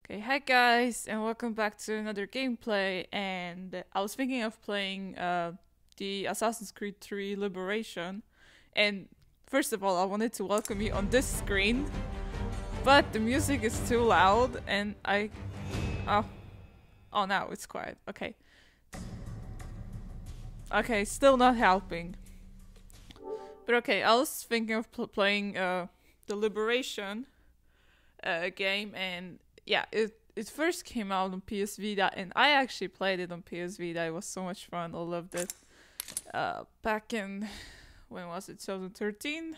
Okay, hi guys, and welcome back to another gameplay. And I was thinking of playing the Assassin's Creed 3 Liberation. And first of all, I wanted to welcome you on this screen, but the music is too loud, and oh, oh, now it's quiet. Okay, okay, still not helping. But okay, I was thinking of playing the Liberation game, and yeah, it first came out on PS Vita, and I actually played it on PS Vita. It was so much fun. I loved it. Back in, when was it? 2013,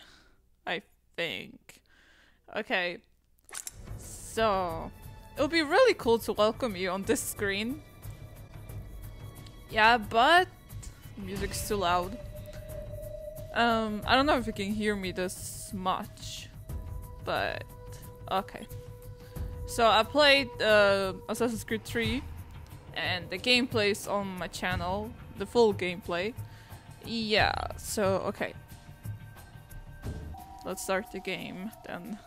I think. Okay, so it would be really cool to welcome you on this screen. Yeah, but the music's too loud. I don't know if you can hear me this much, but okay. So I played Assassin's Creed 3, and the gameplay is on my channel, the full gameplay. Yeah, so okay. Let's start the game then.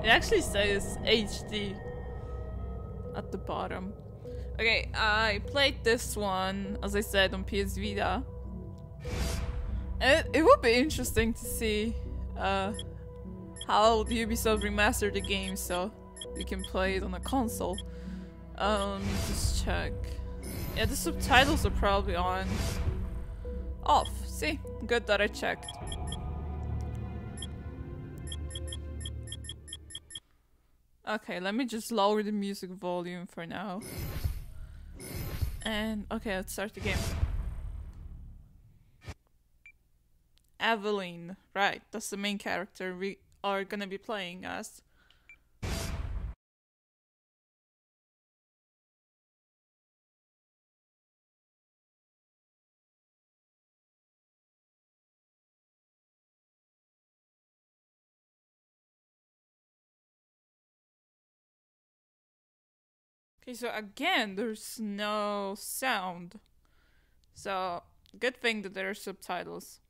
It actually says HD at the bottom. Okay, I played this one, as I said, on PS Vita. And it would be interesting to see how Ubisoft remastered the game so you can play it on a console. Let me just check. Yeah, the subtitles are probably on. Off. See? Good that I checked. Okay, let me just lower the music volume for now. And okay, let's start the game. Aveline, right, that's the main character we are gonna be playing as. Okay, so again, there's no sound. So, good thing that there are subtitles.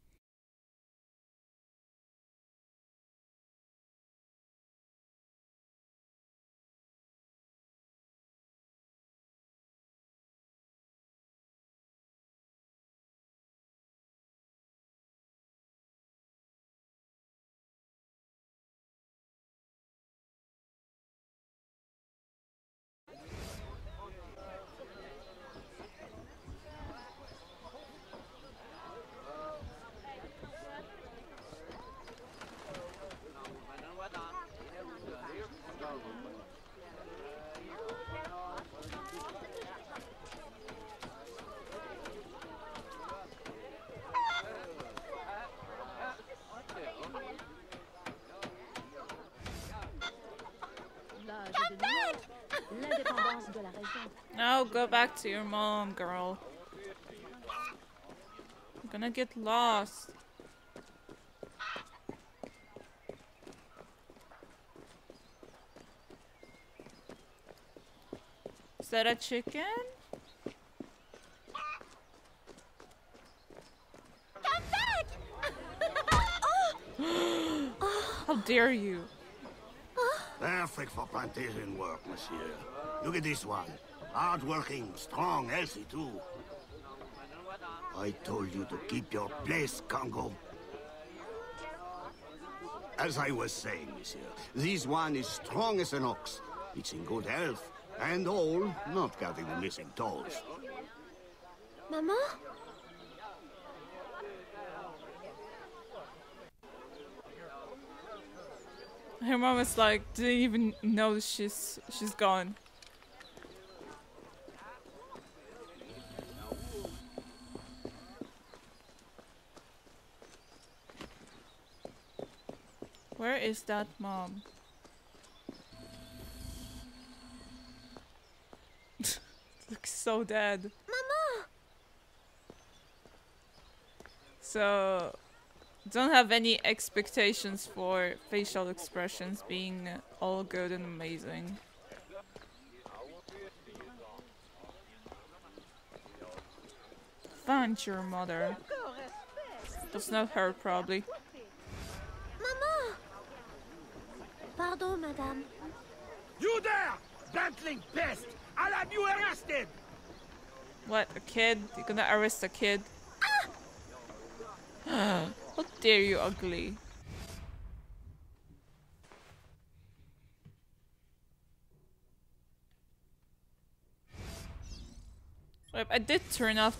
No, go back to your mom, girl. I'm gonna get lost. Is that a chicken? Come back! How dare you? Perfect for plantation work, monsieur. Look at this one. Hard-working, strong, healthy too. I told you to keep your place, Congo. As I was saying, monsieur, this one is strong as an ox. It's in good health, and all, not counting the missing toes. Maman? Her mom is like, didn't even know she's gone. Where is that mom? Looks so dead. Maman! So, don't have any expectations for facial expressions being all good and amazing. punch your mother. That's not her, probably. Maman! Pardon, madame. You there! Bantling pest! I'll have you arrested! What, a kid? You're gonna arrest a kid? How dare you, ugly. Wait, I did turn off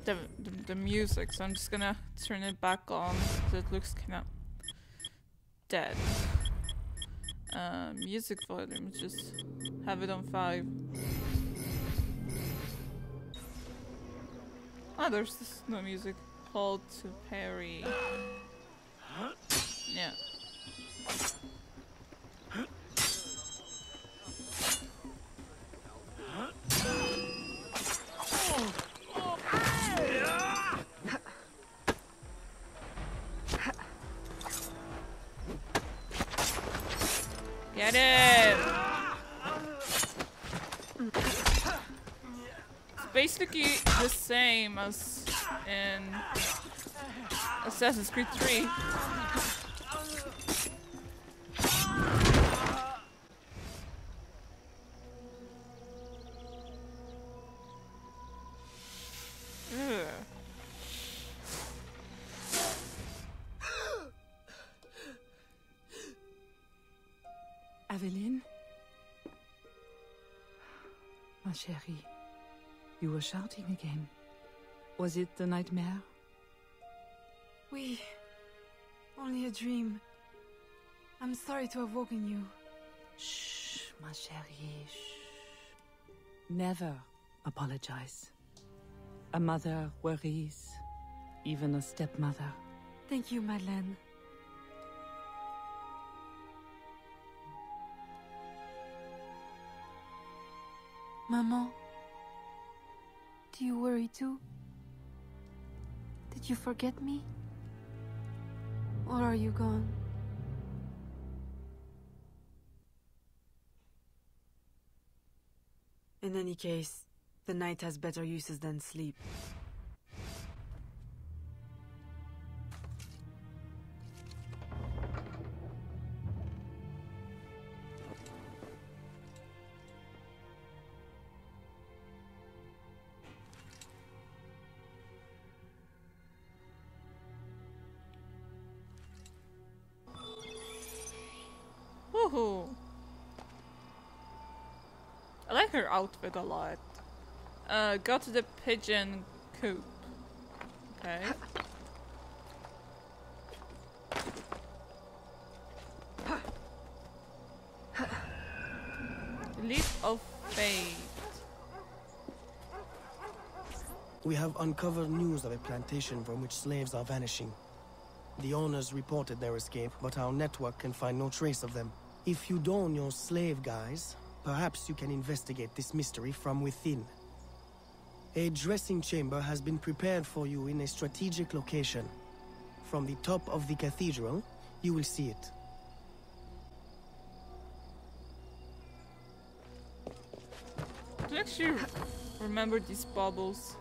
the music, so I'm just gonna turn it back on because it looks kinda dead. Music volume, just have it on 5. Oh, there's this no music. Hold to parry. Yeah. Get it! It's basically the same as in Assassin's Creed 3. Ugh. Aveline? Ma chérie, you were shouting again. Was it the nightmare? Oui. Only a dream. I'm sorry to have woken you. Shh, ma chérie, shh. Never apologize. A mother worries, even a stepmother. Thank you, Madeleine. Maman, do you worry too? Did you forget me? Or are you gone? In any case, the night has better uses than sleep. Woohoo! I like her outfit a lot. Go to the pigeon coop. Okay. Leap of faith. We have uncovered news of a plantation from which slaves are vanishing. The owners reported their escape, but our network can find no trace of them. If you don your slave guise, perhaps you can investigate this mystery from within. A dressing chamber has been prepared for you in a strategic location. From the top of the cathedral, you will see it. Do you actually remember these bubbles?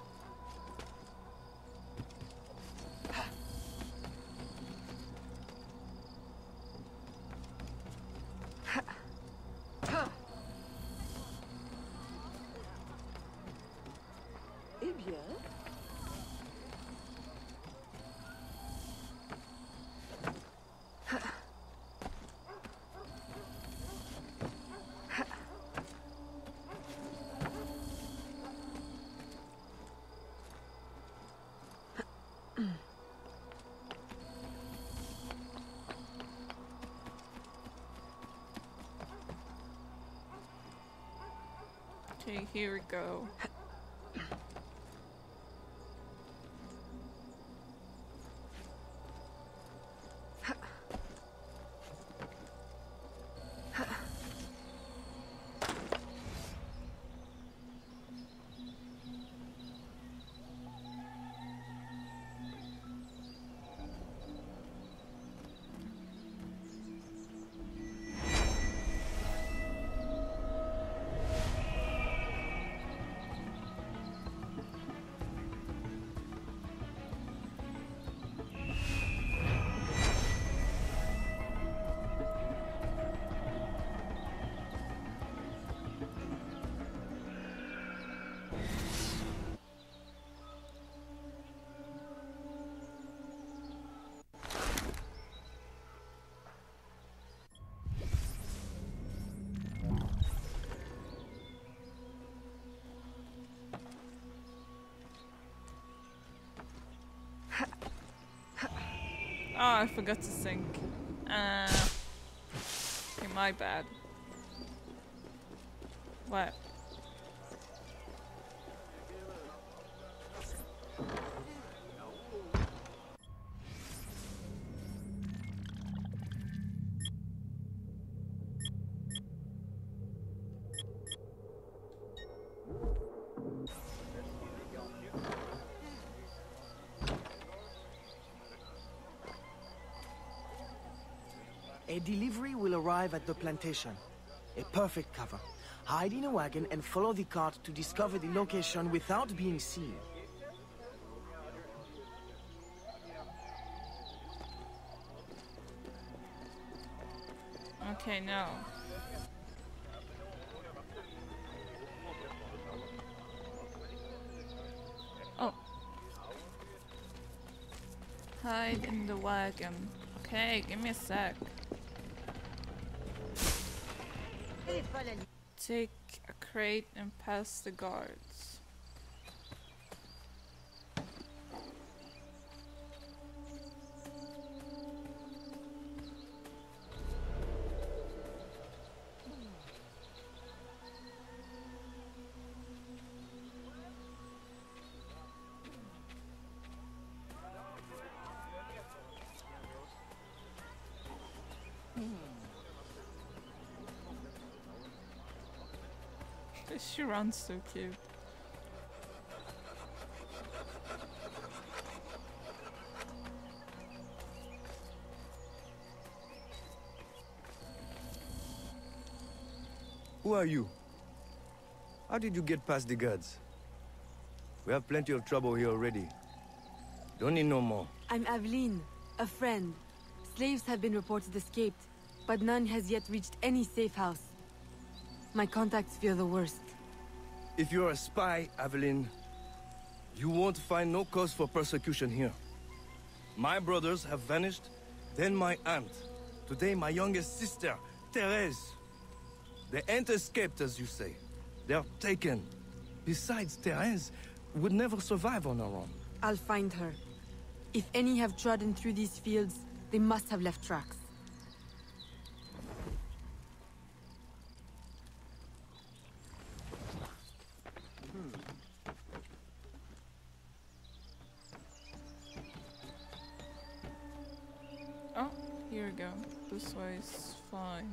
Okay, here we go. Oh, I forgot to sync. Okay, my bad. What? A delivery will arrive at the plantation. A perfect cover. Hide in a wagon and follow the cart to discover the location without being seen. Okay, no. Oh. Hide in the wagon. Okay, give me a sec. Take a crate and pass the guards. She runs so cute. Who are you? How did you get past the guards? We have plenty of trouble here already. Don't need no more. I'm Aveline, a friend. Slaves have been reported escaped, but none has yet reached any safe house. My contacts fear the worst. If you're a spy, Aveline, you won't find no cause for persecution here. My brothers have vanished, then my aunt. Today my youngest sister, Therese. They ain't escaped, as you say. They're taken. Besides, Therese would never survive on her own. I'll find her. If any have trodden through these fields, they must have left tracks. Oh, here we go. This way is fine.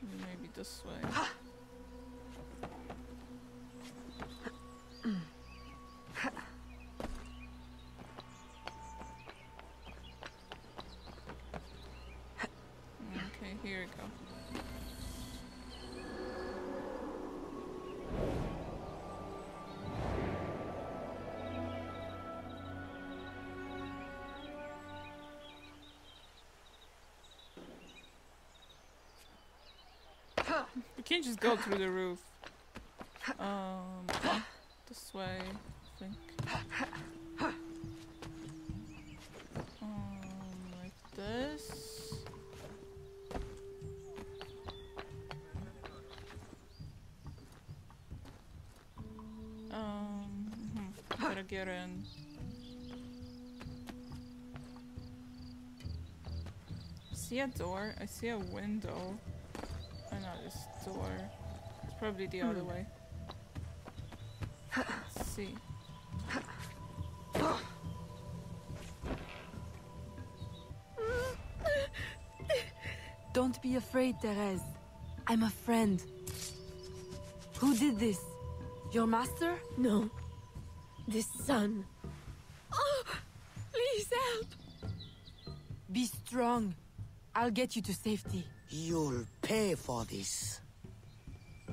Maybe this way. Okay, here we go. You can't just go through the roof. This way, I think. Like this. Gotta get in. See a door? I see a window. Oh no, this door. It's probably the other way. Let's see. Don't be afraid, Therese. I'm a friend. Who did this? Your master? No. This son. Oh, please help. Be strong. I'll get you to safety. You'll pay for this.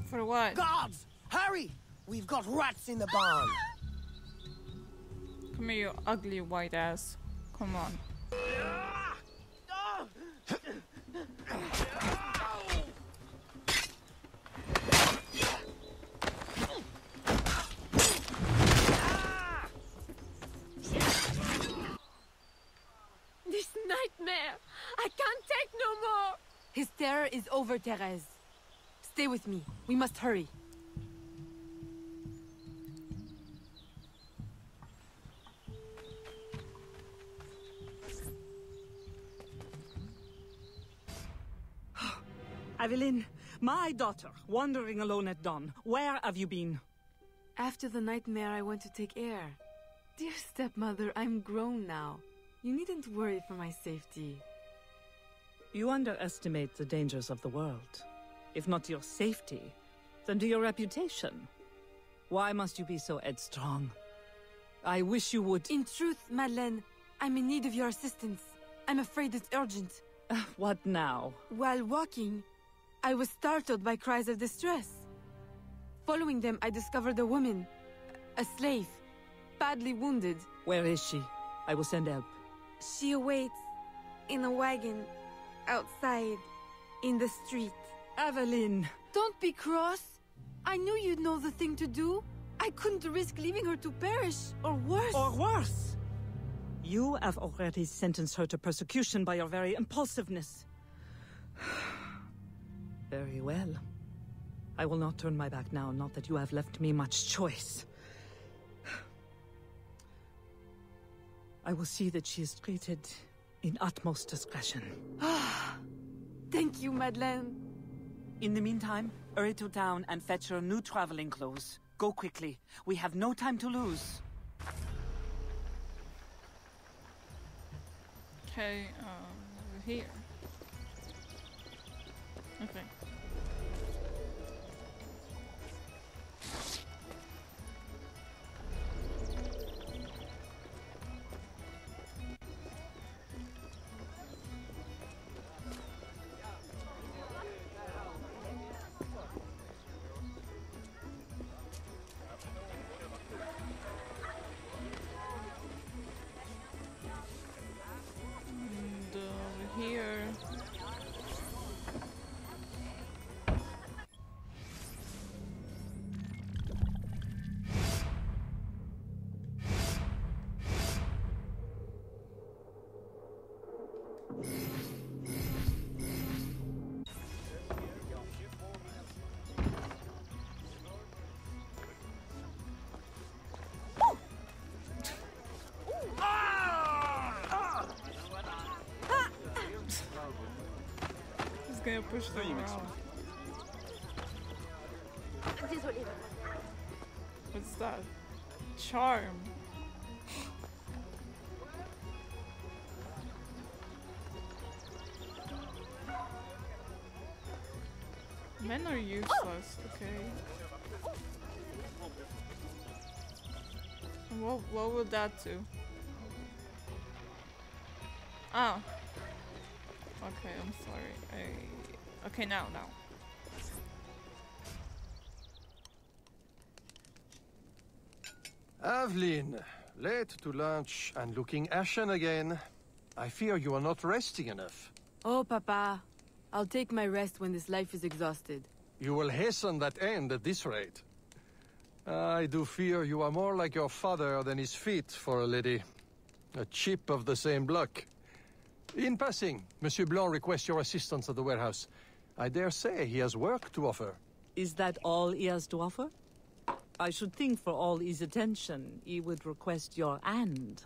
For what? Guards! Hurry! We've got rats in the barn. Come here, you ugly white ass. Come on. This nightmare. I can't take no more. His terror is over, Therese. Stay with me. We must hurry. Evelyn, my daughter, wandering alone at dawn. Where have you been? After the nightmare, I went to take air. Dear stepmother, I'm grown now. You needn't worry for my safety. You underestimate the dangers of the world. If not to your safety, then to your reputation. Why must you be so headstrong? I wish you would... In truth, Madeleine, I'm in need of your assistance. I'm afraid it's urgent. What now? While walking, I was startled by cries of distress. Following them, I discovered a woman, a slave, badly wounded. Where is she? I will send help. She awaits in a wagon outside in the street. Evelyn! Don't be cross. I knew you'd know the thing to do. I couldn't risk leaving her to perish, or worse. Or worse! You have already sentenced her to persecution by your very impulsiveness. Very well. I will not turn my back now, not that you have left me much choice. I will see that she is treated in utmost discretion. Thank you, Madeleine. In the meantime, hurry to town and fetch her new traveling clothes. Go quickly. We have no time to lose. Okay, over here. Okay. And over here. He's gonna push them around. What's that? Charm. Men are useless, okay. And what would that do? Oh. Okay, I'm sorry. Okay, now. Aveline, late to lunch and looking ashen again. I fear you are not resting enough. Oh, Papa. I'll take my rest when this life is exhausted. You will hasten that end at this rate. I do fear you are more like your father than is fit for a lady. A chip of the same block. In passing, Monsieur Blanc requests your assistance at the warehouse. I dare say he has work to offer. Is that all he has to offer? I should think for all his attention, he would request your hand.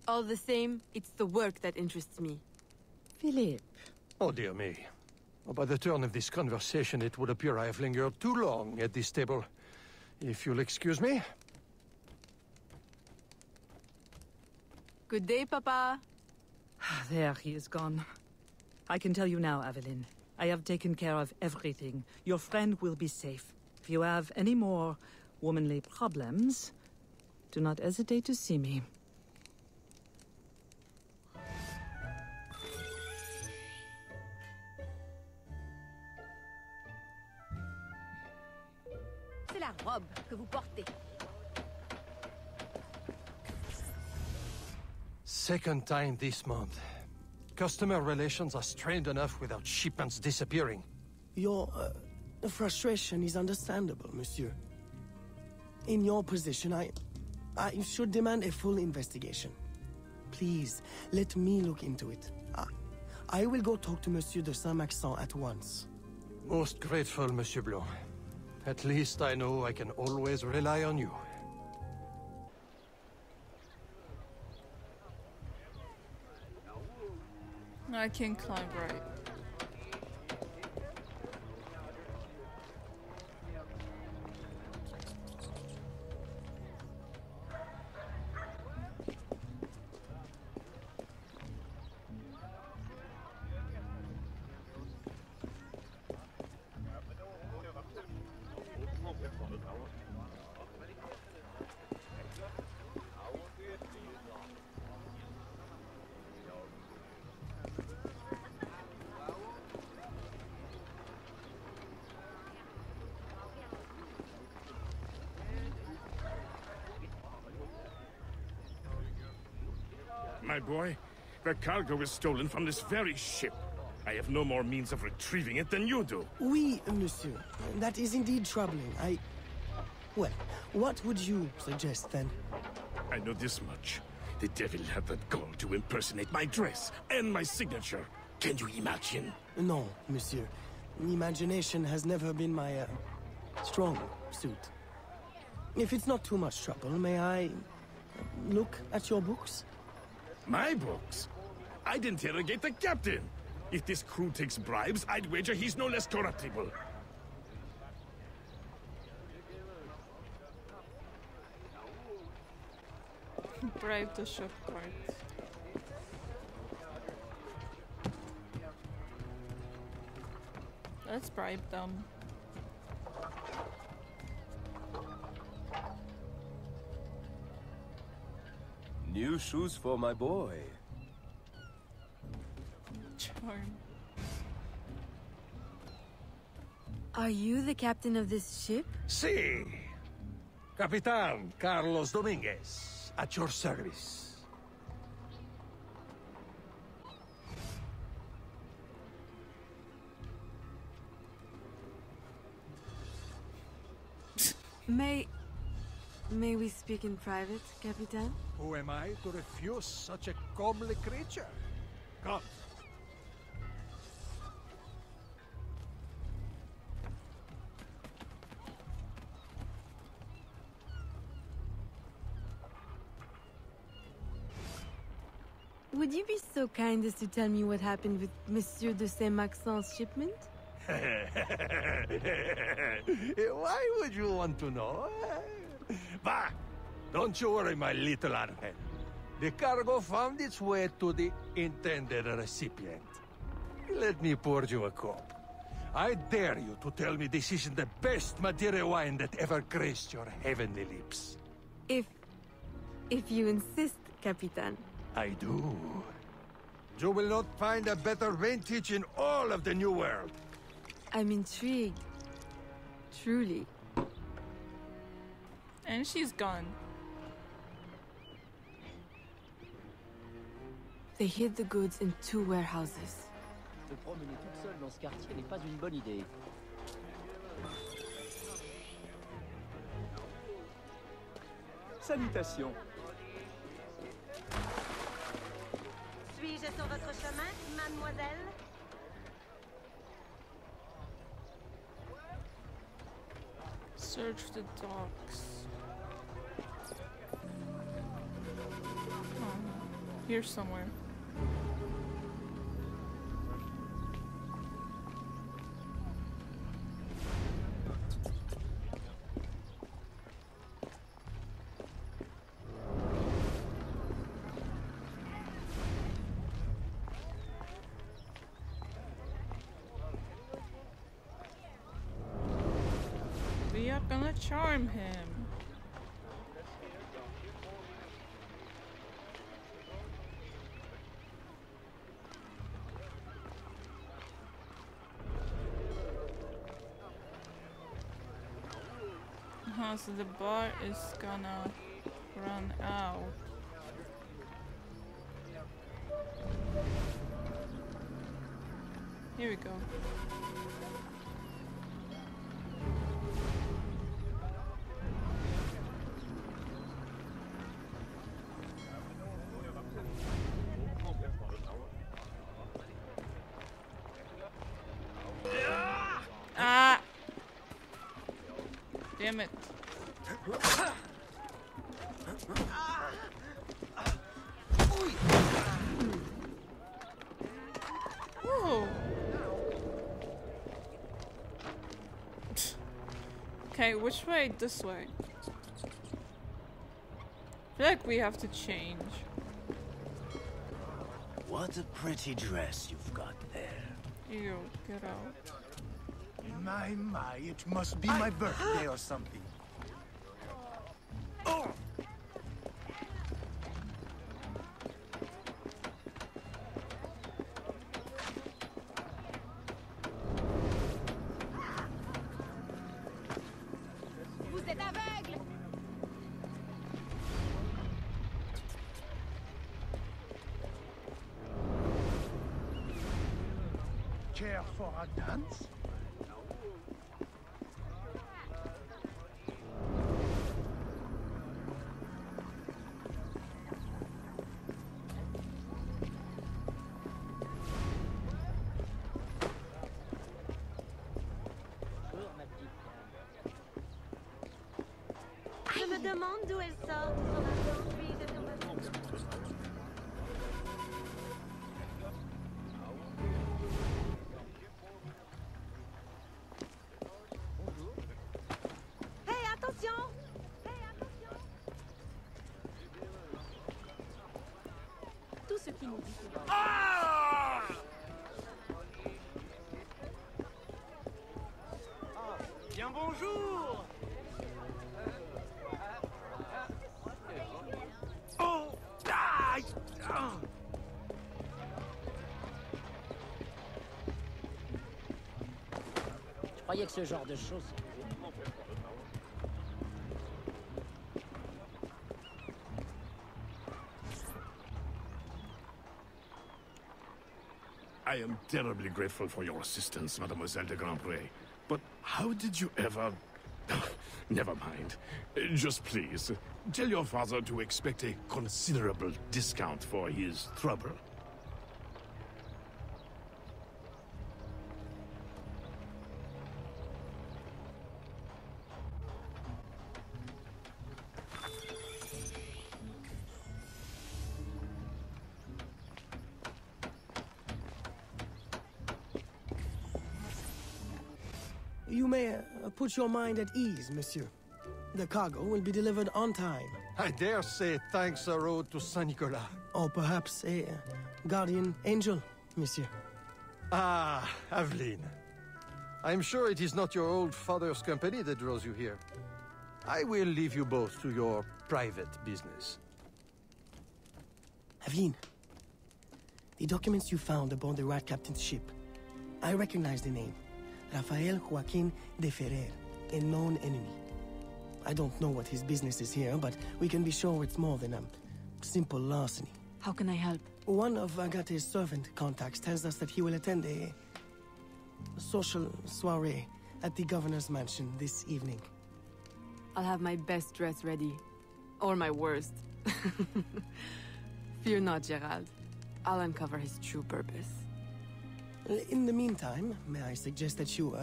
All the same, it's the work that interests me. Philippe. Oh, dear me. By the turn of this conversation, it would appear I have lingered too long at this table. If you'll excuse me. Good day, Papa. There, he is gone. I can tell you now, Aveline. I have taken care of everything. Your friend will be safe. If you have any more womanly problems, do not hesitate to see me. C'est la robe que vous portez. Second time this month. Customer relations are strained enough without shipments disappearing. Your frustration is understandable, monsieur. In your position, I should demand a full investigation. Please, let me look into it. I will go talk to Monsieur de Saint-Maxent at once. Most grateful, Monsieur Blanc. At least I know I can always rely on you. I can climb right. my boy. The cargo was stolen from this very ship. I have no more means of retrieving it than you do. Oui, monsieur. That is indeed troubling. Well, what would you suggest, then? I know this much. The devil had the gall to impersonate my dress and my signature. Can you imagine? No, monsieur. Imagination has never been my, strong suit. If it's not too much trouble, may I look at your books? My books? I'd interrogate the captain. If this crew takes bribes, I'd wager he's no less corruptible. Bribe the ship guard. Let's bribe them. New shoes for my boy. Charm. Are you the captain of this ship? Si. Capitan Carlos Dominguez, at your service. May we speak in private, Capitan? Who am I to refuse such a comely creature? Come. Would you be so kind as to tell me what happened with Monsieur de Saint-Maxent's shipment? Why would you want to know? Bah! Don't you worry, my little Angel. The cargo found its way to the intended recipient. Let me pour you a cup. I dare you to tell me this isn't the best Madeira wine that ever graced your heavenly lips. If you insist, Capitan. I do. You will not find a better vintage in all of the New World. I'm intrigued. Truly. And she's gone. They hid the goods in 2 warehouses. Se promener toute seule dans ce quartier n'est pas une bonne idée. Salutations. Suis-je sur votre chemin, mademoiselle? Search the docks. Oh, here somewhere. We are gonna charm him. So the bar is gonna run out. Here we go. Ah! Damn it. Whoa. Okay, which way? This way. I feel like we have to change. What a pretty dress you've got there. Ew, get out. My, it must be my birthday or something. Oh! Vous êtes aveugle! care for a dance? Je me demande d'où elle sort son envie de Hey, attention! Hey, attention! Tout ce qui nous dit. Ah! Bien bonjour. Oh! Aïe! Ah! Je croyais que ce genre de choses... I am terribly grateful for your assistance, Mademoiselle de Grandpré. But how did you ever... Never mind. Just please, tell your father to expect a considerable discount for his trouble. You may put your mind at ease, monsieur. The cargo will be delivered on time. I dare say thanks are owed to Saint Nicolas. Or perhaps a guardian angel, monsieur. Ah, Aveline. I'm sure it is not your old father's company that draws you here. I will leave you both to your private business. Aveline, the documents you found aboard the Rat Captain's ship. I recognize the name. Rafael Joaquin de Ferrer, a known enemy. I don't know what his business is here, but we can be sure it's more than a simple larceny. How can I help? One of Agate's servant contacts tells us that he will attend a social soiree at the governor's mansion this evening. I'll have my best dress ready. Or my worst. Fear not, Gerald. I'll uncover his true purpose. In the meantime, may I suggest that you,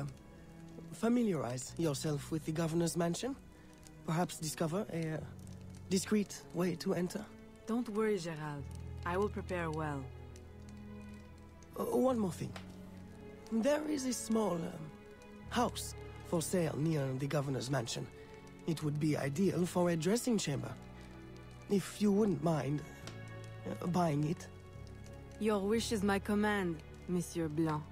familiarize yourself with the governor's mansion? Perhaps discover a discreet way to enter? Don't worry, Gerald. I will prepare well. One more thing. There is a small, house for sale near the governor's mansion. It would be ideal for a dressing chamber. If you wouldn't mind buying it. Your wish is my command, Monsieur Blanc.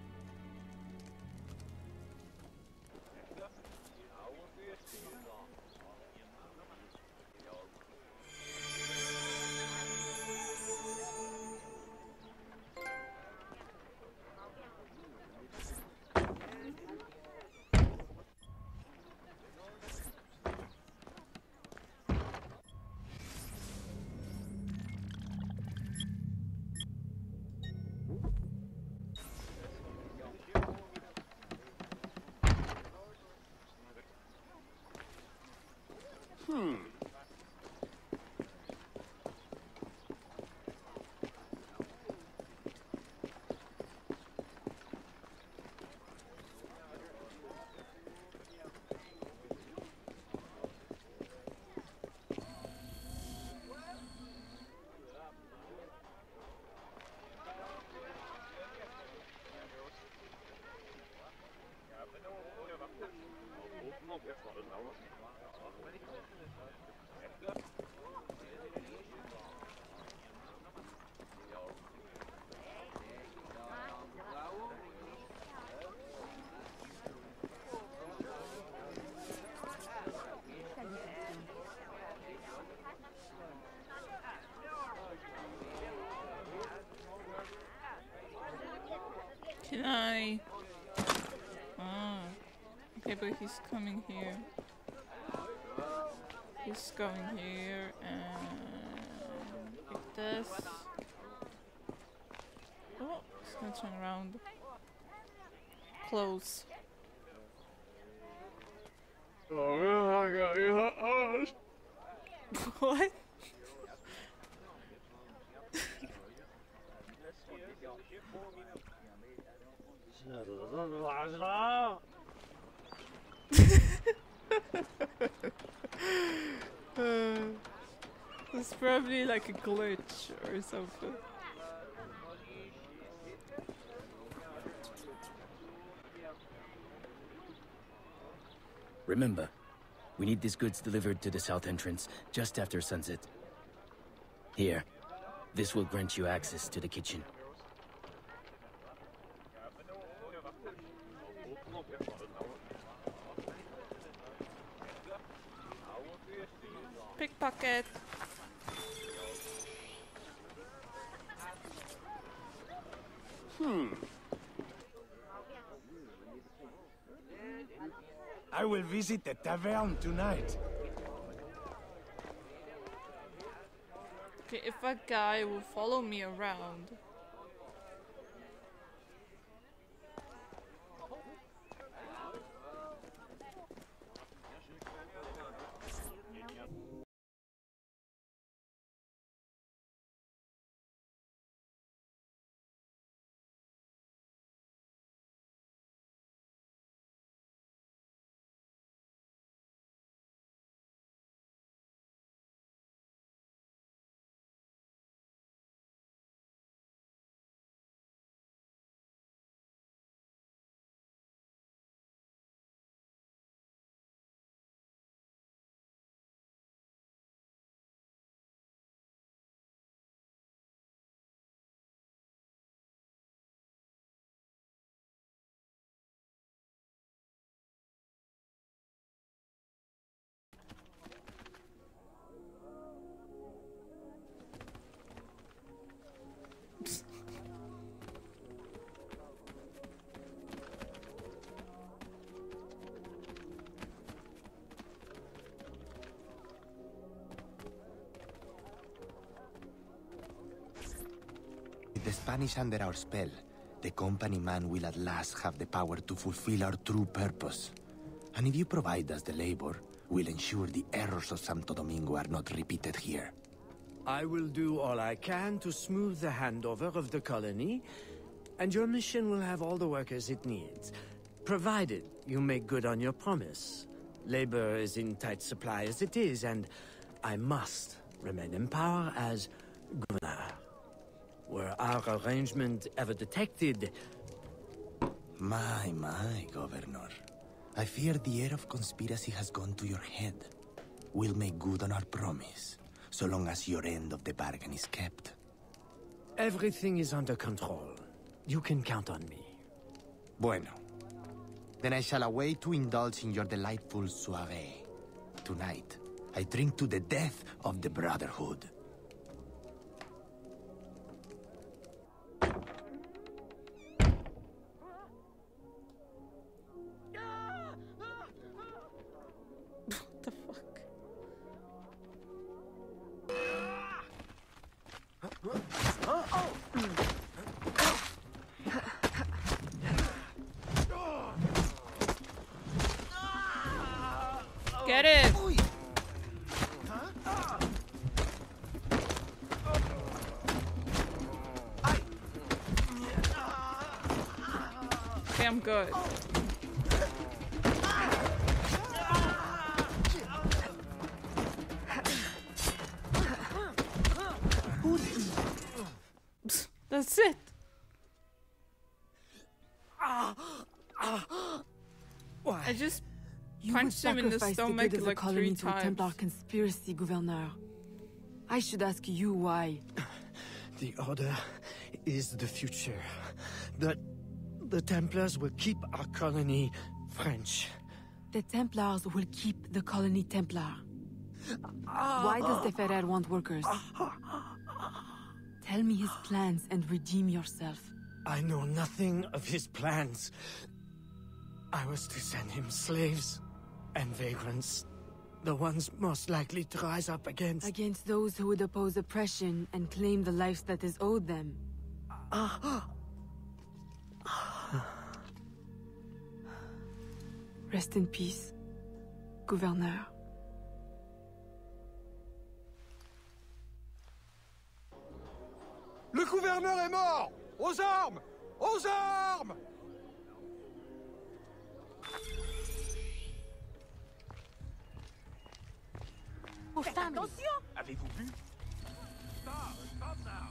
Can I? Oh. Okay, but he's coming here. He's going here and like this. Oh, he's gonna turn around. close. What? It's probably like a glitch or something. Remember, we need these goods delivered to the south entrance just after sunset. Here, this will grant you access to the kitchen. Pickpocket. I will visit the tavern tonight. Okay, if a guy will follow me around. With the Spanish under our spell, the company man will at last have the power to fulfill our true purpose. And if you provide us the labor, we'll ensure the errors of Santo Domingo are not repeated here. I will do all I can to smooth the handover of the colony, and your mission will have all the workers it needs, provided you make good on your promise. Labor is in tight supply as it is, and I must remain in power as governor. Were our arrangement ever detected... My, Governor. I fear the air of conspiracy has gone to your head. We'll make good on our promise, so long as your end of the bargain is kept. Everything is under control. You can count on me. Bueno. Then I shall await to indulge in your delightful soirée. Tonight, I drink to the death of the Brotherhood. Get it! Okay, I'm good. That's it. Why? I just You punched would him in the sacrifice the stomach good of the like colony 3 to a times. Templar conspiracy, Gouverneur. I should ask you why. The Order is the future. The Templars will keep our colony French. The Templars will keep the colony Templar. Why does the Ferrer want workers? Tell me his plans and redeem yourself. I know nothing of his plans. I was to send him slaves and vagrants. The ones most likely to rise up against... Against those who would oppose oppression and claim the life that is owed them. Rest in peace, gouverneur. Le gouverneur est mort! Aux armes! Aux armes! Faites attention! Avez-vous vu? Stop now!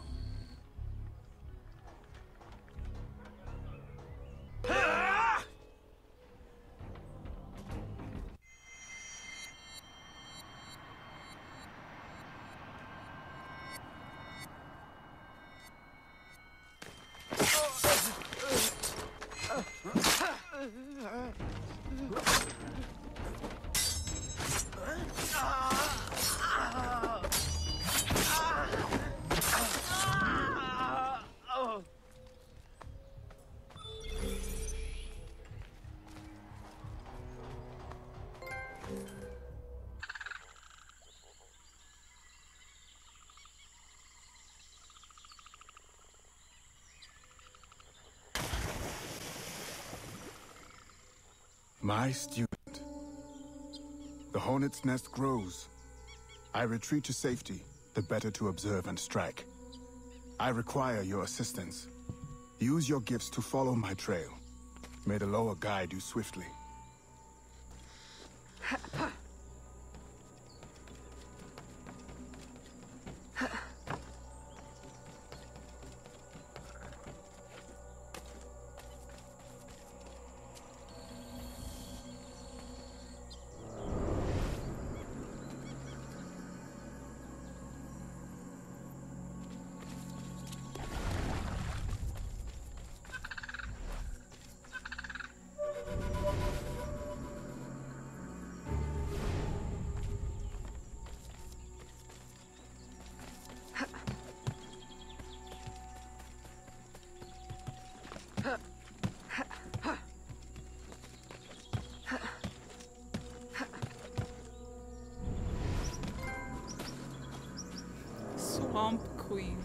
My student. The hornet's nest grows. I retreat to safety, the better to observe and strike. I require your assistance. Use your gifts to follow my trail. May the lower guide you swiftly. Swamp Queen.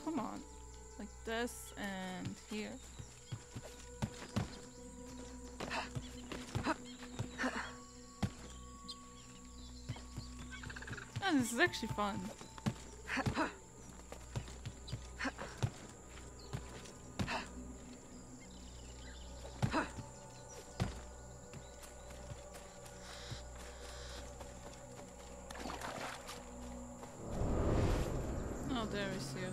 Come on, like this and here. Oh, this is actually fun. Oh, there is you.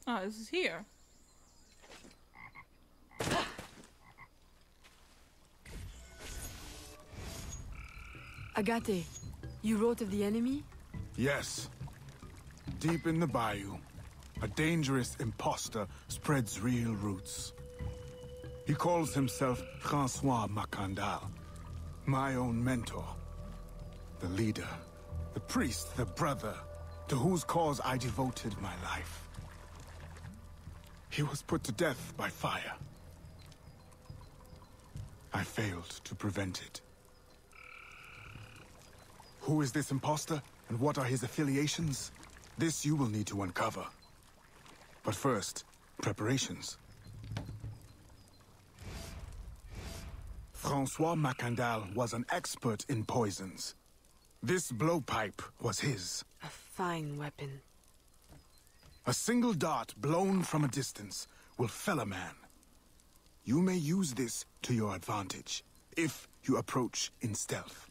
Oh, this is here. Agate, you wrote of the enemy? Yes. Deep in the bayou, a dangerous imposter spreads real roots. He calls himself Francois Macandal, my own mentor. The leader, the priest, the brother, to whose cause I devoted my life. He was put to death by fire. I failed to prevent it. Who is this imposter, and what are his affiliations? This you will need to uncover. But first, preparations. Francois Macandal was an expert in poisons. This blowpipe was his. A fine weapon. A single dart blown from a distance will fell a man. You may use this to your advantage, if you approach in stealth.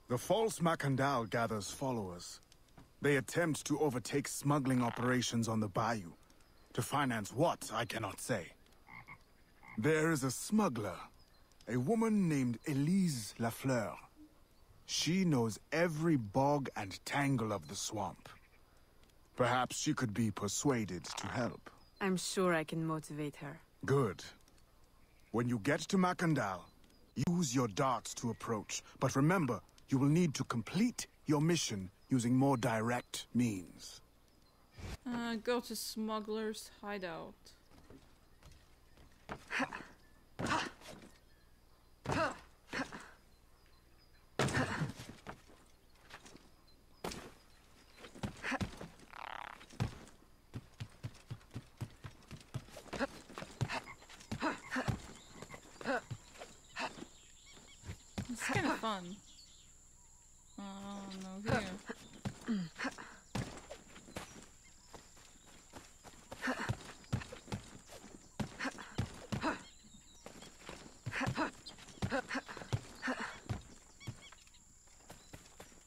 The false Macandal gathers followers. They attempt to overtake smuggling operations on the bayou. To finance what, I cannot say. There is a smuggler, a woman named Elise Lafleur. She knows every bog and tangle of the swamp. Perhaps she could be persuaded to help. I'm sure I can motivate her. Good. When you get to Macandal, use your darts to approach. But remember, you will need to complete your mission using more direct means. Go to smuggler's hideout. It's kind of fun. Oh, no, here.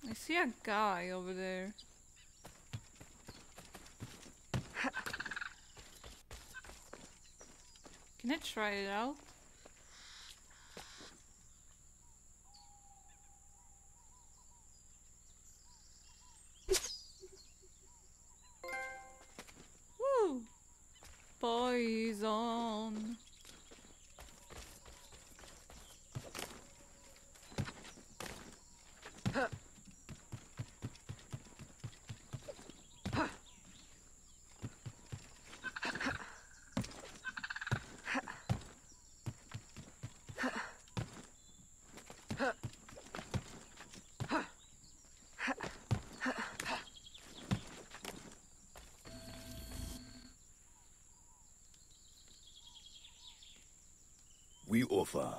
I see a guy over there. Can I try it out? Woo! Poison. We offer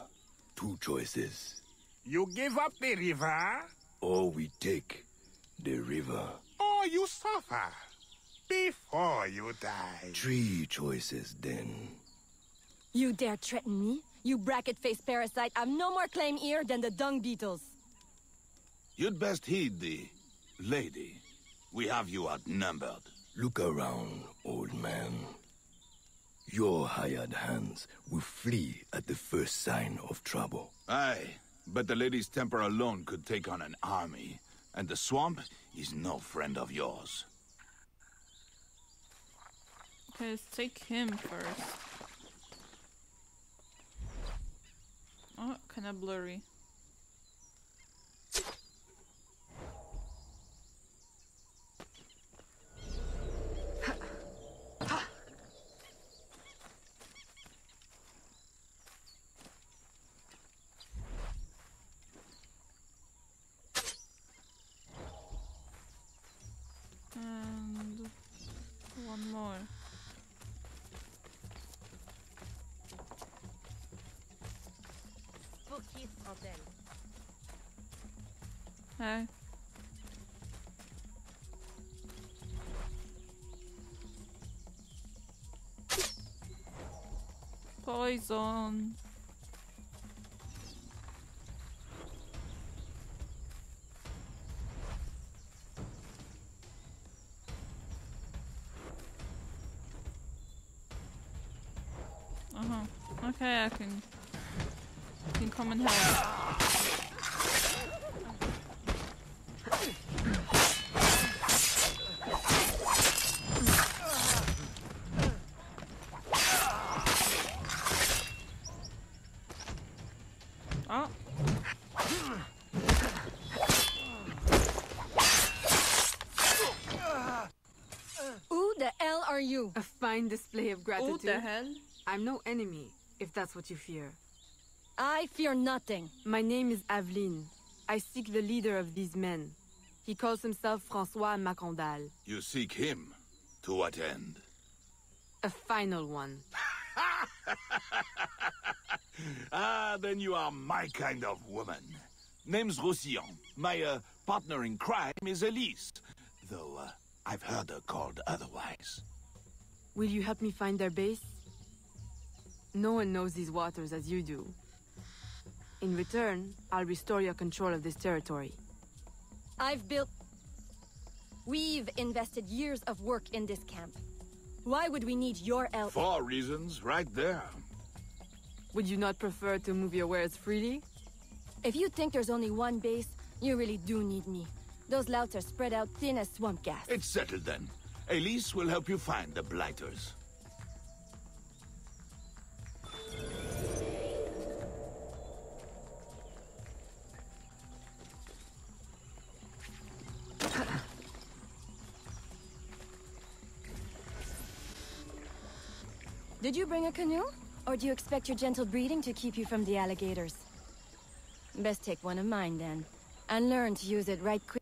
two choices. You give up the river? Or we take the river. Or you suffer before you die. Three choices, then. You dare threaten me? You bracket-faced parasite. I've no more claim here than the dung beetles. You'd best heed the lady. We have you outnumbered. Look around, old man. Your hired hands will flee at the first sign of trouble. Aye, but the lady's temper alone could take on an army. And the swamp is no friend of yours. Okay, let's take him first. Oh, kinda blurry. And one more. Hey. Poison. Okay, I can come and help. Oh. Who the hell are you? A fine display of gratitude. Who the hell? I'm no enemy, if that's what you fear. I fear nothing. My name is Aveline. I seek the leader of these men. He calls himself Francois Macandal. You seek him? To what end? A final one. Ah, then you are my kind of woman. Name's Roussillon. My partner in crime is Elise. Though, I've heard her called otherwise. Will you help me find their base? No one knows these waters as you do. In return, I'll restore your control of this territory. We've invested years of work in this camp. Why would we need your help? 4 reasons, right there. Would you not prefer to move your wares freely? If you think there's only one base, you really do need me. Those louts are spread out thin as swamp gas. It's settled then. Elise will help you find the Blighters. Did you bring a canoe? Or do you expect your gentle breeding to keep you from the alligators? Best take one of mine then, and learn to use it right quick.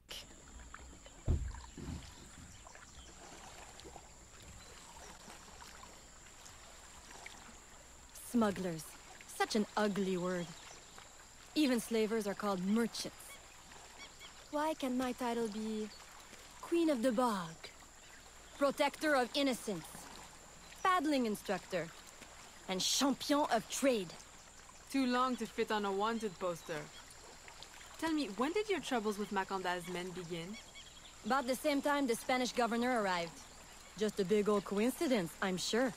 Smugglers. Such an ugly word. Even slavers are called merchants. Why can't my title be Queen of the Bog? Protector of Innocence? Paddling instructor? And champion of trade? Too long to fit on a wanted poster. Tell me, when did your troubles with Macandal's men begin? About the same time the Spanish governor arrived. Just a big old coincidence, I'm sure.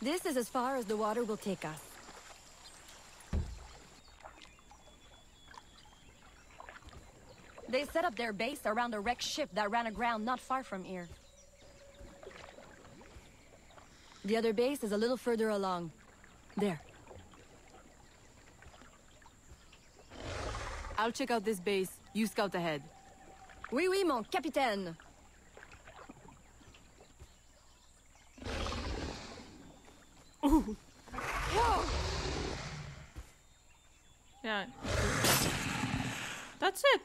This is as far as the water will take us. They set up their base around a wrecked ship that ran aground not far from here. The other base is a little further along. There. I'll check out this base. You scout ahead. Oui, oui, mon capitaine. Ooh. Whoa! Yeah. That's it.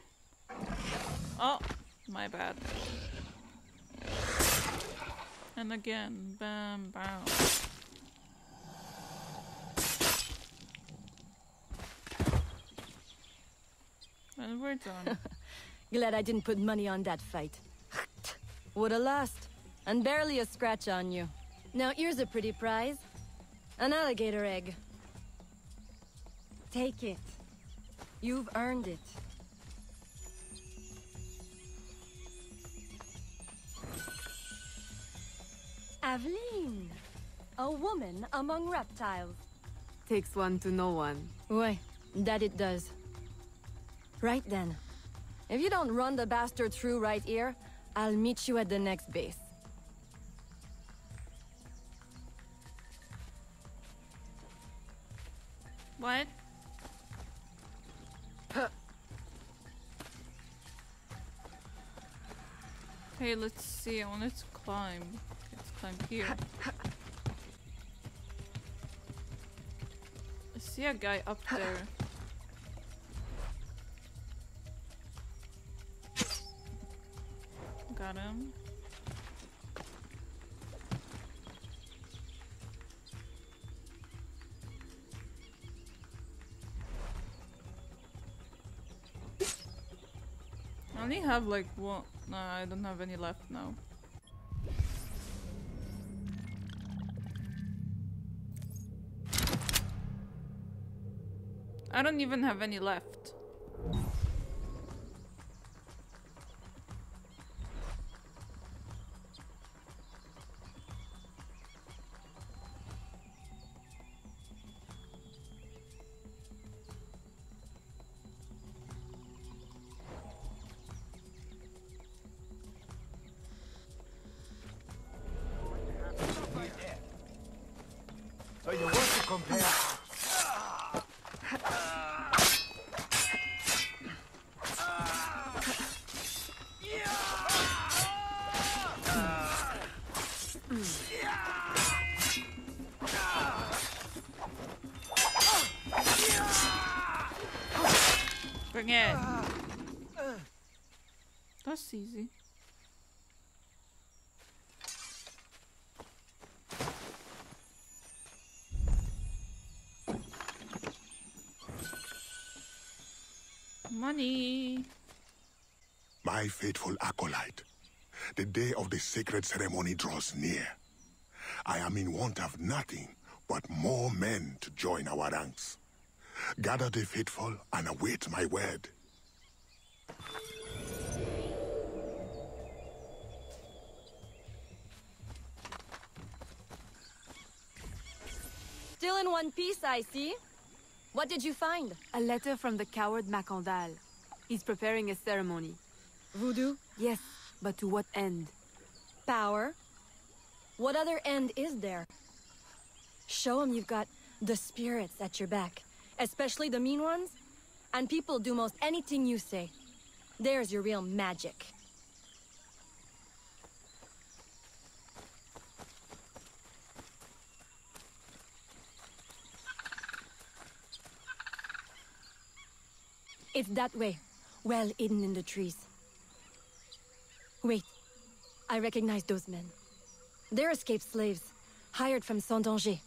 Oh, my bad. And again, bam, bam. And we're done. Glad I didn't put money on that fight. Woulda lost. And barely a scratch on you. Now here's a pretty prize. An alligator egg. Take it. You've earned it. Aveline. A woman among reptiles. Takes one to know one. Ouais, that it does. Right then. If you don't run the bastard through right here, I'll meet you at the next base. What? Okay, let's see. I wanted to climb. Let's climb here. I see a guy up there. Got him. I only have like one. No, I don't have any left now. I don't even have any left. So you want to compare? Bring it. That's easy. Money. My faithful acolyte, the day of the sacred ceremony draws near. I am in want of nothing but more men to join our ranks. Gather the faithful and await my word. Still in one piece, I see. What did you find? A letter from the coward Macandal. He's preparing a ceremony. Voodoo? Yes, but to what end? Power? What other end is there? Show him you've got the spirits at your back, especially the mean ones, and people do most anything you say. There's your real magic. It's that way, well hidden in the trees. Wait, I recognize those men. They're escaped slaves, hired from Saint-Danger.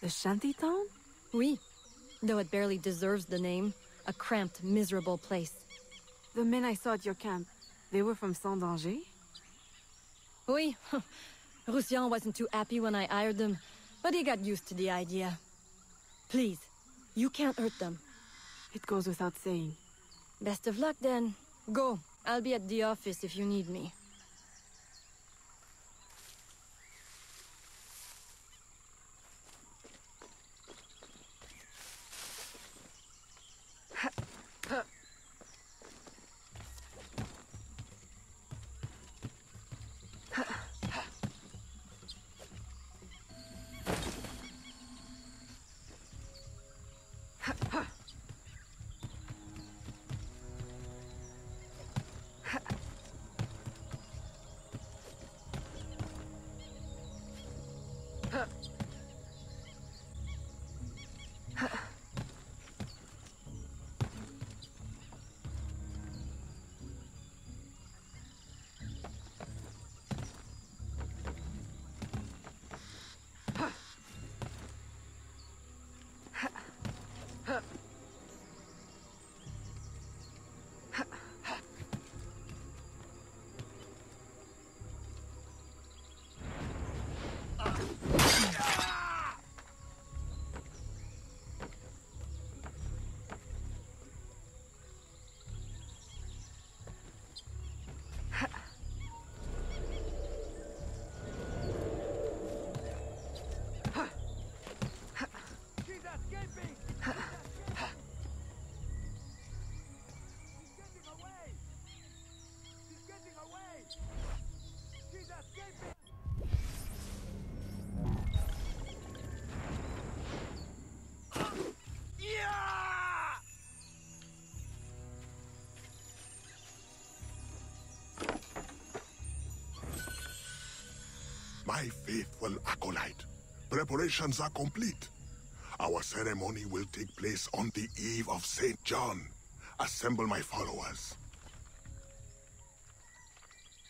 The shantytown? Oui, though it barely deserves the name. A cramped, miserable place. The men I saw at your camp, they were from Saint-Danger? Oui, Roussillon wasn't too happy when I hired them, but he got used to the idea. Please, you can't hurt them. It goes without saying. Best of luck then. Go. I'll be at the office if you need me. My faithful acolyte, preparations are complete. Our ceremony will take place on the eve of St. John. Assemble my followers.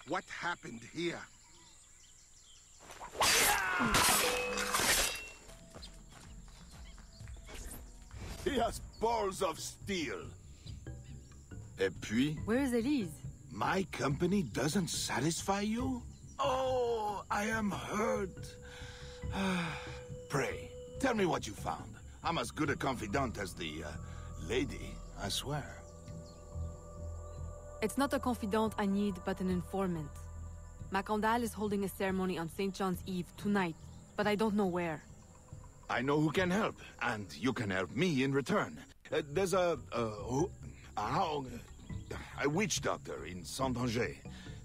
What happened here? He has balls of steel. Et puis? Where is Elise? My company doesn't satisfy you? Oh, I am hurt. Pray, tell me what you found. I'm as good a confidant as the lady, I swear. It's not a confidant I need, but an informant. Macandal is holding a ceremony on St. John's Eve tonight, but I don't know where. I know who can help, and you can help me in return. There's a witch doctor in Saint-Danger,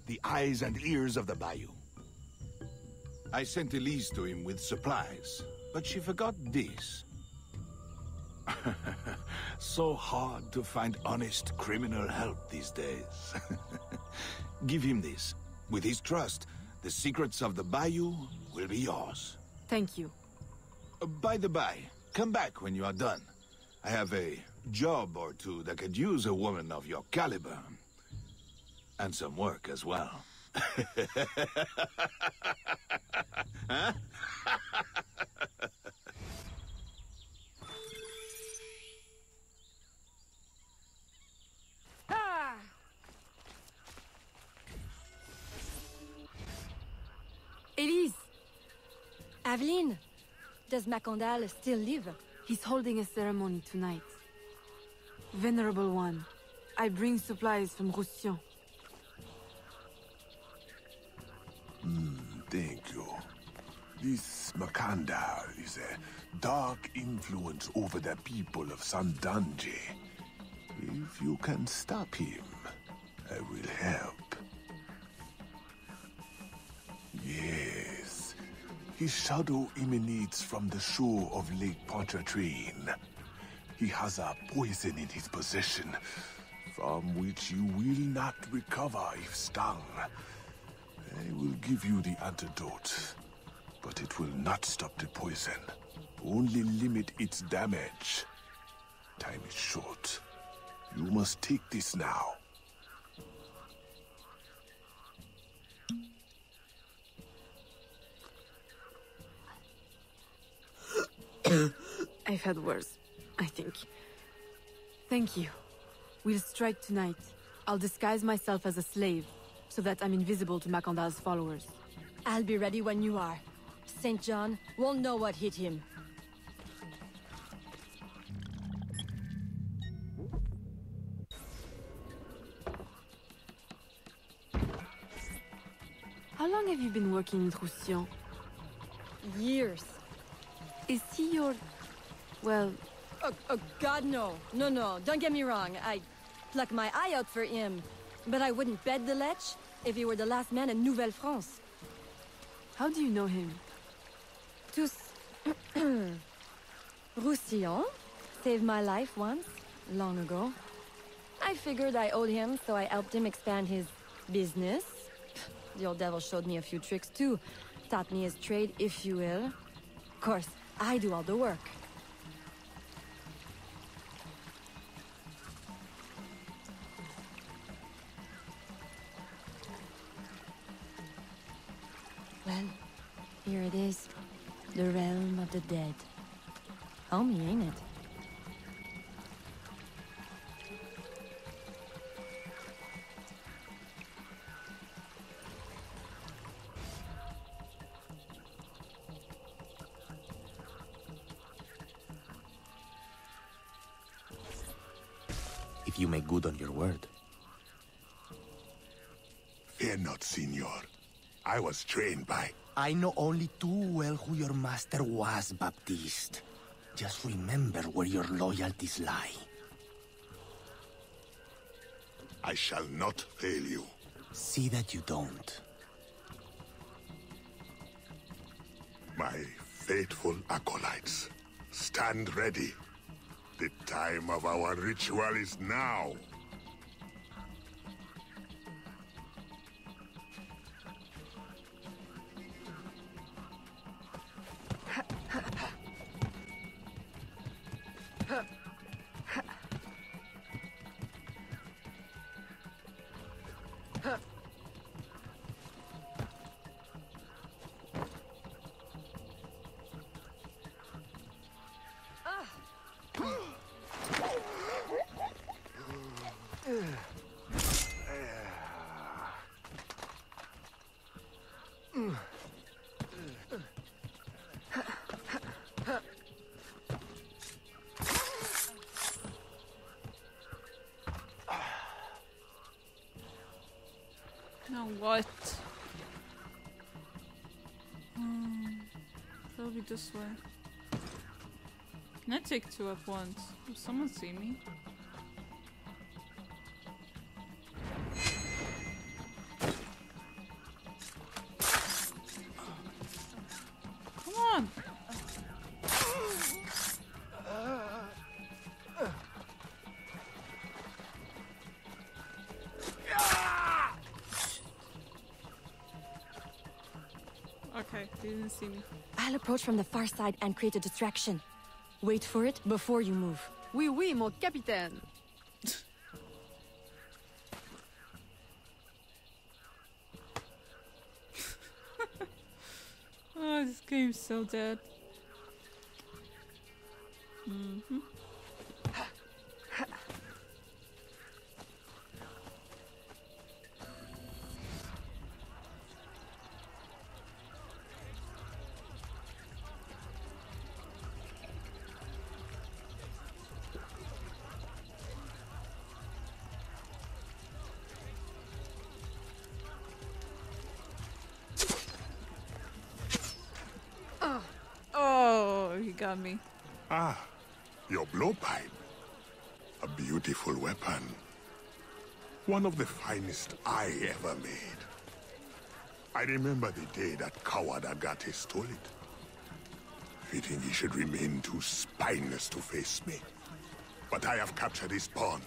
the eyes and ears of the bayou. I sent Elise to him with supplies, but she forgot this. So hard to find honest criminal help these days. Give him this. With his trust, the secrets of the bayou will be yours. Thank you. By the by, come back when you are done. I have a job or two that could use a woman of your caliber. And some work as well. Huh? Elise! Aveline! Does Macondal still live? He's holding a ceremony tonight. Venerable One, I bring supplies from Roussillon. Thank you. This Macandal is a dark influence over the people of Sandanje. If you can stop him, I will help. Yes. His shadow emanates from the shore of Lake Pontchartrain. He has a poison in his possession, from which you will not recover if stung. I will give you the antidote, but it will not stop the poison. Only limit its damage. Time is short. You must take this now. I've had worse, I think. Thank you. We'll strike tonight. I'll disguise myself as a slave, so that I'm invisible to Macandal's followers. I'll be ready when you are. St. John won't know what hit him. How long have you been working in Roussillon? Years. Is he your... well... Oh, God, no. No, don't get me wrong. I'd pluck my eye out for him. But I wouldn't bet the lech if he were the last man in Nouvelle-France. How do you know him? Tous... Roussillon saved my life once, long ago. I figured I owed him, so I helped him expand his business. The old devil showed me a few tricks, too. Taught me his trade, if you will. Of course, I do all the work. Well, here it is. The realm of the dead. Homey, ain't it? If you make good on your word. Fear not, Signor. I was trained by... I know only too well who your master was, Baptiste. Just remember where your loyalties lie. I shall not fail you. See that you don't. My faithful acolytes, stand ready. The time of our ritual is now. Now what? It'll be this way. Can I take two at once? Will someone see me? Come on! Okay, they didn't see me. I'll approach from the far side and create a distraction. Wait for it before you move. Oui, oui, mon capitaine. Oh, this game's so dead. Mm-hmm. Oh, he got me. Ah, your blowpipe. A beautiful weapon. One of the finest I ever made. I remember the day that coward Agate stole it. Fitting he should remain too spineless to face me. But I have captured his pawn.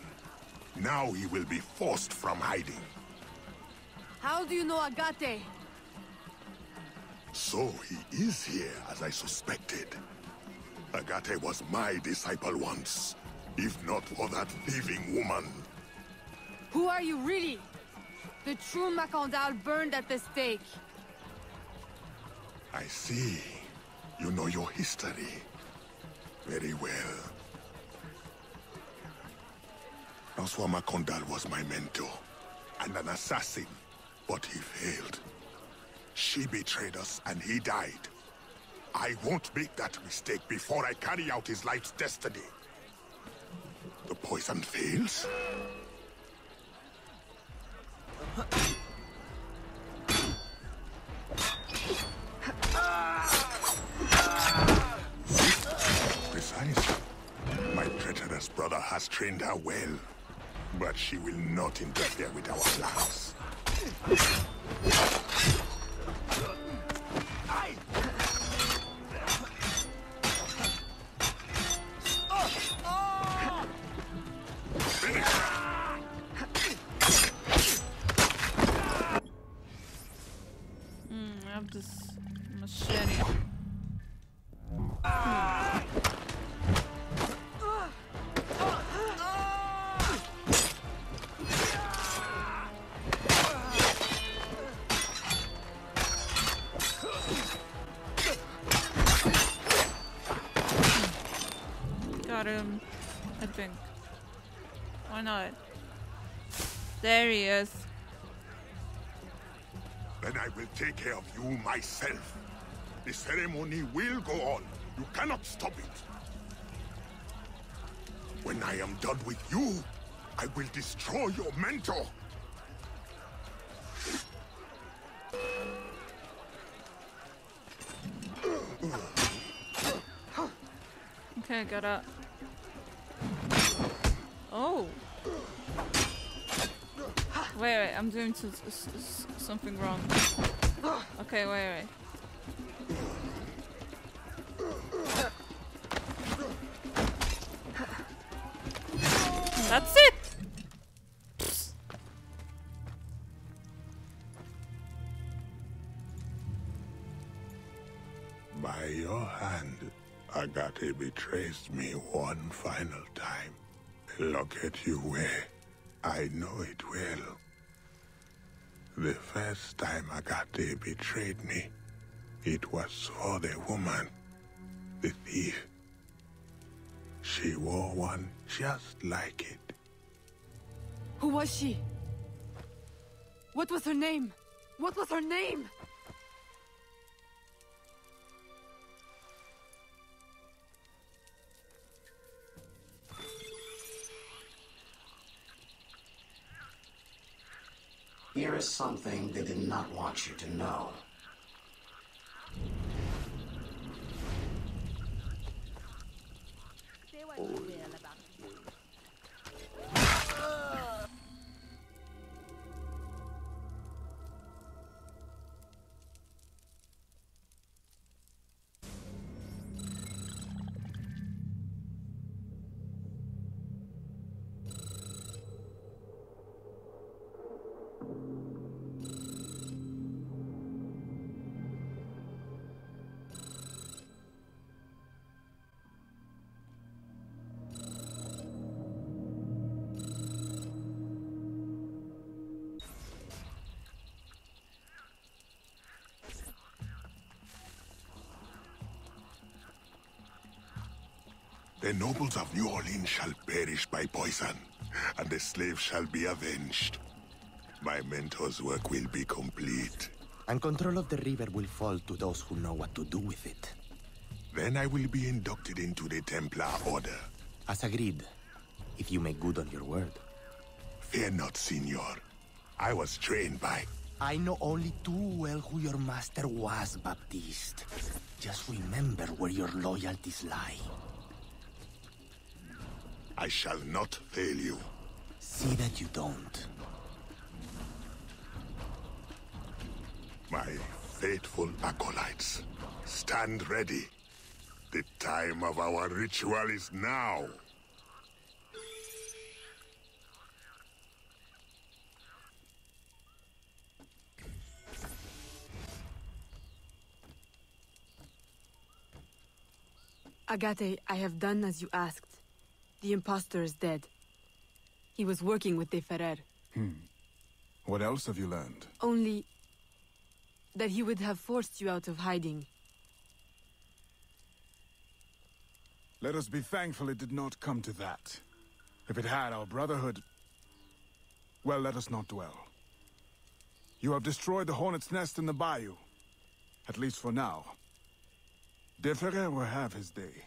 Now he will be forced from hiding. How do you know Agate? So he is here, as I suspected. Agate was my disciple once, if not for that thieving woman. Who are you really? The true Macandal burned at the stake. I see. You know your history. Very well. François Macandal was my mentor, and an assassin, but he failed. She betrayed us, and he died. I won't make that mistake before I carry out his life's destiny. The poison fails? Precisely. My traitorous brother has trained her well, but she will not interfere with our plans. I have this machete. Got him, I think. Why not? There he is. Then I will take care of you myself. The ceremony will go on. You cannot stop it. When I am done with you, I will destroy your mentor. Okay, I got up. Oh. Wait, I'm doing something wrong. Okay, wait. That's it! By your hand, Agate betrays me one final time. Look at you where I know it well. The first time Agate betrayed me, it was for the woman, the thief. She wore one just like it. Who was she? What was her name? What was her name? Here is something they did not want you to know. The nobles of New Orleans shall perish by poison, and the slaves shall be avenged. My mentor's work will be complete. And control of the river will fall to those who know what to do with it. Then I will be inducted into the Templar Order. As agreed, if you make good on your word. Fear not, Signor. I was trained by... I know only too well who your master was, Baptiste. Just remember where your loyalties lie. I shall not fail you. See that you don't. My faithful acolytes, stand ready. The time of our ritual is now. Agate, I have done as you asked. The impostor is dead. He was working with De Ferrer. What else have you learned? Only that he would have forced you out of hiding. Let us be thankful it did not come to that. If it had, our brotherhood... Well, let us not dwell. You have destroyed the hornet's nest in the bayou. At least for now. De Ferrer will have his day.